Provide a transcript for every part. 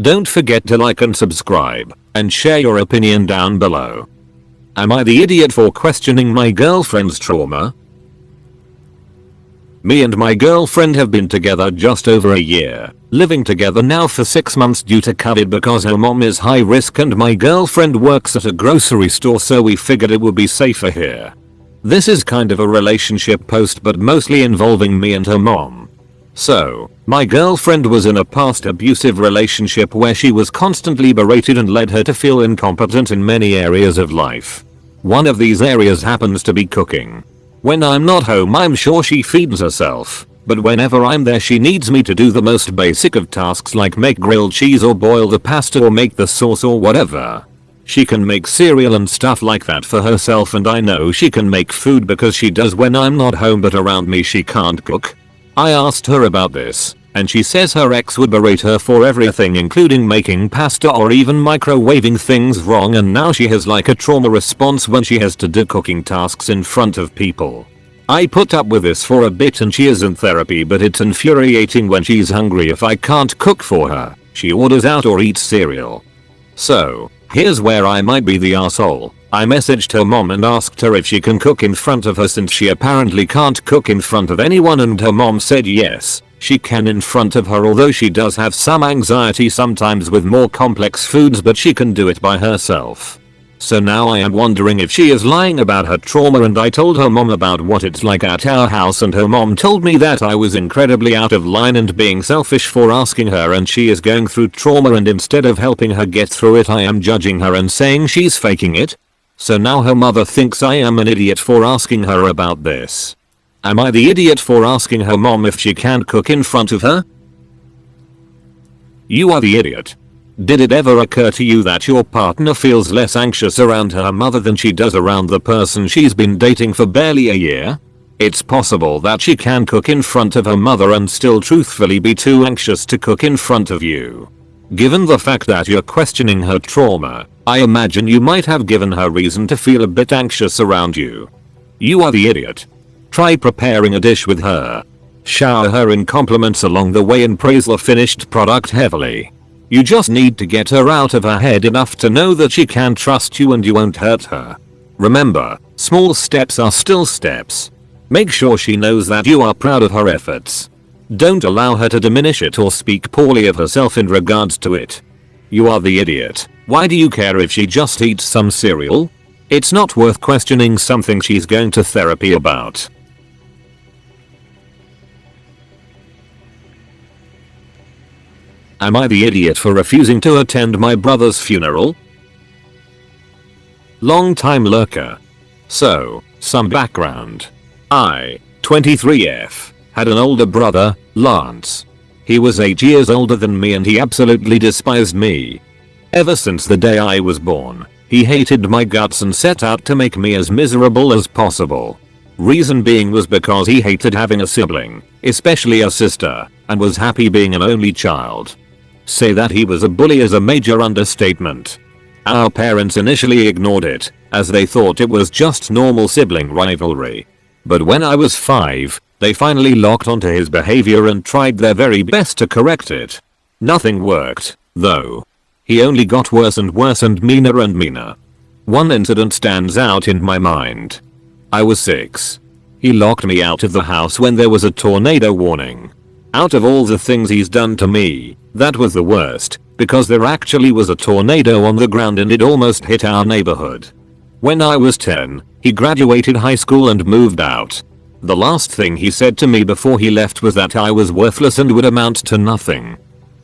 Don't forget to like and subscribe, and share your opinion down below. Am I the idiot for questioning my girlfriend's trauma? Me and my girlfriend have been together just over a year, living together now for 6 months due to COVID because her mom is high risk and my girlfriend works at a grocery store, so we figured it would be safer here. This is kind of a relationship post but mostly involving me and her mom. So, my girlfriend was in a past abusive relationship where she was constantly berated and led her to feel incompetent in many areas of life. One of these areas happens to be cooking. When I'm not home I'm sure she feeds herself, but whenever I'm there she needs me to do the most basic of tasks like make grilled cheese or boil the pasta or make the sauce or whatever. She can make cereal and stuff like that for herself, and I know she can make food because she does when I'm not home, but around me she can't cook. I asked her about this, and she says her ex would berate her for everything including making pasta or even microwaving things wrong, and now she has like a trauma response when she has to do cooking tasks in front of people. I put up with this for a bit and she is in therapy, but it's infuriating when she's hungry. If I can't cook for her, she orders out or eats cereal. So, here's where I might be the asshole. I messaged her mom and asked her if she can cook in front of her since she apparently can't cook in front of anyone, and her mom said yes, she can in front of her, although she does have some anxiety sometimes with more complex foods, but she can do it by herself. So now I am wondering if she is lying about her trauma, and I told her mom about what it's like at our house and her mom told me that I was incredibly out of line and being selfish for asking her, and she is going through trauma and instead of helping her get through it I am judging her and saying she's faking it. So now her mother thinks I am an idiot for asking her about this. Am I the idiot for asking her mom if she can't cook in front of her? You are the idiot. Did it ever occur to you that your partner feels less anxious around her mother than she does around the person she's been dating for barely a year? It's possible that she can cook in front of her mother and still truthfully be too anxious to cook in front of you. Given the fact that you're questioning her trauma, I imagine you might have given her reason to feel a bit anxious around you. You are the idiot. Try preparing a dish with her. Shower her in compliments along the way and praise the finished product heavily. You just need to get her out of her head enough to know that she can trust you and you won't hurt her. Remember, small steps are still steps. Make sure she knows that you are proud of her efforts. Don't allow her to diminish it or speak poorly of herself in regards to it. You are the idiot. Why do you care if she just eats some cereal? It's not worth questioning something she's going to therapy about. Am I the idiot for refusing to attend my brother's funeral? Long time lurker. So, some background. I, 23F, had an older brother, Lance. He was 8 years older than me and he absolutely despised me. Ever since the day I was born, he hated my guts and set out to make me as miserable as possible. Reason being was because he hated having a sibling, especially a sister, and was happy being an only child. Say that he was a bully is a major understatement. Our parents initially ignored it, as they thought it was just normal sibling rivalry. But when I was 5, they finally locked onto his behavior and tried their very best to correct it. Nothing worked, though. He only got worse and worse and meaner. One incident stands out in my mind. I was 6. He locked me out of the house when there was a tornado warning. Out of all the things he's done to me, that was the worst, because there actually was a tornado on the ground and it almost hit our neighborhood. When I was 10, he graduated high school and moved out. The last thing he said to me before he left was that I was worthless and would amount to nothing.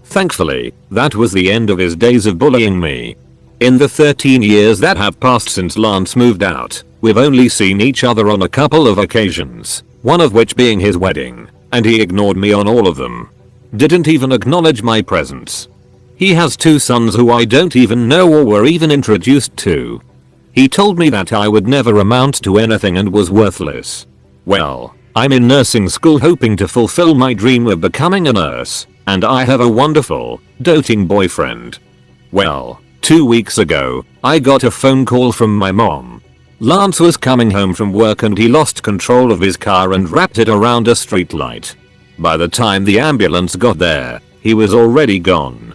Thankfully, that was the end of his days of bullying me. In the 13 years that have passed since Lance moved out, we've only seen each other on a couple of occasions, one of which being his wedding, and he ignored me on all of them. Didn't even acknowledge my presence. He has 2 sons who I don't even know or were even introduced to. He told me that I would never amount to anything and was worthless. Well, I'm in nursing school hoping to fulfill my dream of becoming a nurse, and I have a wonderful, doting boyfriend. Well, 2 weeks ago, I got a phone call from my mom. Lance was coming home from work and he lost control of his car and wrapped it around a streetlight. By the time the ambulance got there, he was already gone.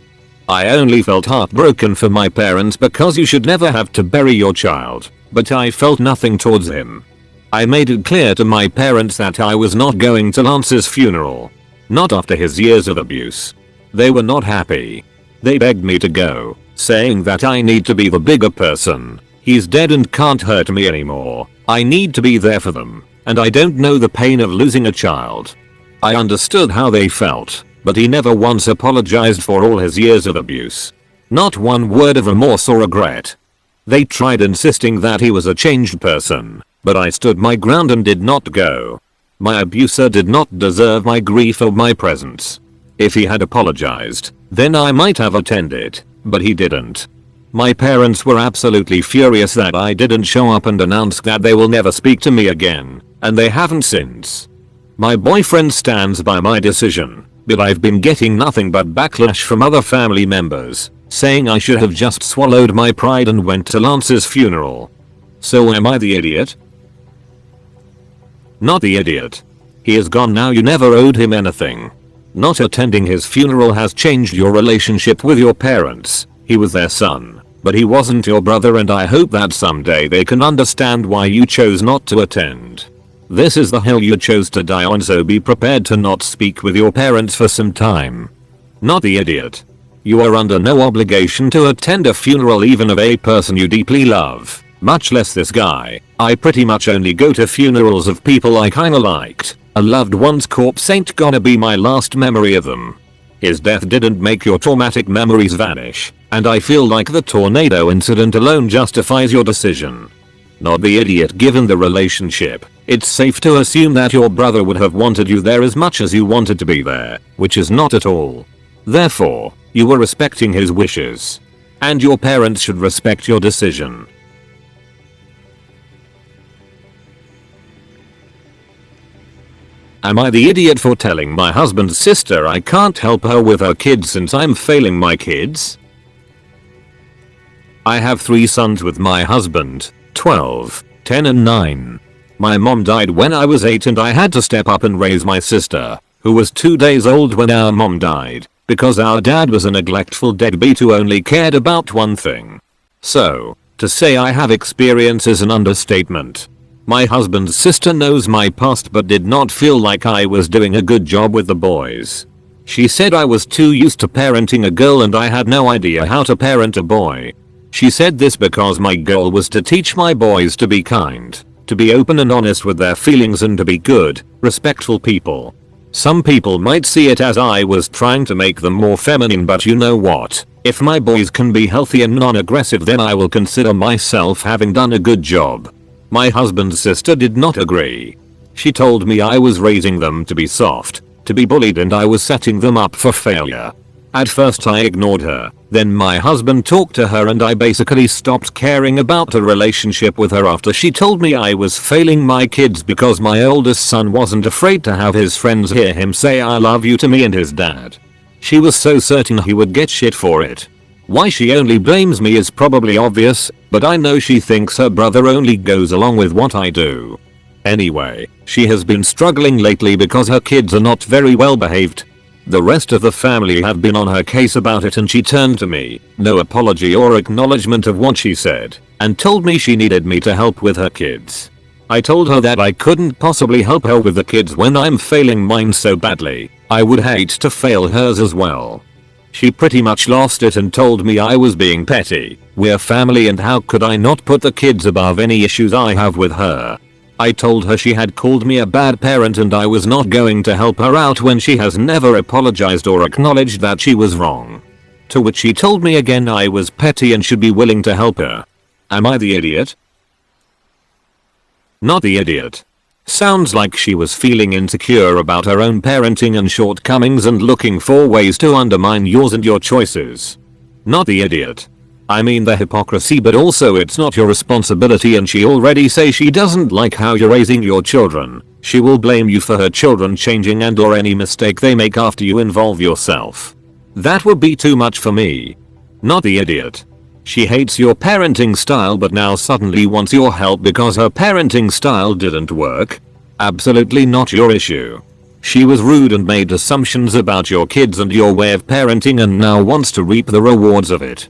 I only felt heartbroken for my parents because you should never have to bury your child, but I felt nothing towards him. I made it clear to my parents that I was not going to Lance's funeral. Not after his years of abuse. They were not happy. They begged me to go, saying that I need to be the bigger person. He's dead and can't hurt me anymore. I need to be there for them, and I don't know the pain of losing a child. I understood how they felt, but he never once apologized for all his years of abuse. Not one word of remorse or regret. They tried insisting that he was a changed person, but I stood my ground and did not go. My abuser did not deserve my grief or my presence. If he had apologized, then I might have attended, but he didn't. My parents were absolutely furious that I didn't show up and announced that they will never speak to me again, and they haven't since. My boyfriend stands by my decision, but I've been getting nothing but backlash from other family members, saying I should have just swallowed my pride and went to Lance's funeral. So am I the idiot? Not the idiot. He is gone now, you never owed him anything. Not attending his funeral has changed your relationship with your parents. He was their son, but he wasn't your brother, and I hope that someday they can understand why you chose not to attend. This is the hill you chose to die on, so be prepared to not speak with your parents for some time. Not the idiot. You are under no obligation to attend a funeral even of a person you deeply love, much less this guy. I pretty much only go to funerals of people I kinda liked. A loved one's corpse ain't gonna be my last memory of them. His death didn't make your traumatic memories vanish, and I feel like the tornado incident alone justifies your decision. Not the idiot. Given the relationship, it's safe to assume that your brother would have wanted you there as much as you wanted to be there, which is not at all. Therefore, you were respecting his wishes. And your parents should respect your decision. Am I the idiot for telling my husband's sister I can't help her with her kids since I'm failing my kids? I have 3 sons with my husband, 12, 10 and 9. My mom died when I was 8 and I had to step up and raise my sister, who was 2 days old when our mom died, because our dad was a neglectful deadbeat who only cared about one thing. So, to say I have experience is an understatement. My husband's sister knows my past but did not feel like I was doing a good job with the boys. She said I was too used to parenting a girl and I had no idea how to parent a boy. She said this because my goal was to teach my boys to be kind, to be open and honest with their feelings, and to be good, respectful people. Some people might see it as I was trying to make them more feminine, but you know what? If my boys can be healthy and non-aggressive, then I will consider myself having done a good job. My husband's sister did not agree. She told me I was raising them to be soft, to be bullied, and I was setting them up for failure. At first I ignored her, then my husband talked to her and I basically stopped caring about a relationship with her after she told me I was failing my kids because my oldest son wasn't afraid to have his friends hear him say I love you to me and his dad. She was so certain he would get shit for it. Why she only blames me is probably obvious, but I know she thinks her brother only goes along with what I do. Anyway, she has been struggling lately because her kids are not very well behaved. The rest of the family have been on her case about it and she turned to me, no apology or acknowledgement of what she said, and told me she needed me to help with her kids. I told her that I couldn't possibly help her with the kids when I'm failing mine so badly. I would hate to fail hers as well. She pretty much lost it and told me I was being petty. We're family and how could I not put the kids above any issues I have with her? I told her she had called me a bad parent and I was not going to help her out when she has never apologized or acknowledged that she was wrong. To which she told me again I was petty and should be willing to help her. Am I the idiot? Not the idiot. Sounds like she was feeling insecure about her own parenting and shortcomings and looking for ways to undermine yours and your choices. Not the idiot. I mean the hypocrisy, but also it's not your responsibility and she already says she doesn't like how you're raising your children. She will blame you for her children changing and or any mistake they make after you involve yourself. That would be too much for me. Not the idiot. She hates your parenting style but now suddenly wants your help because her parenting style didn't work. Absolutely not your issue. She was rude and made assumptions about your kids and your way of parenting and now wants to reap the rewards of it.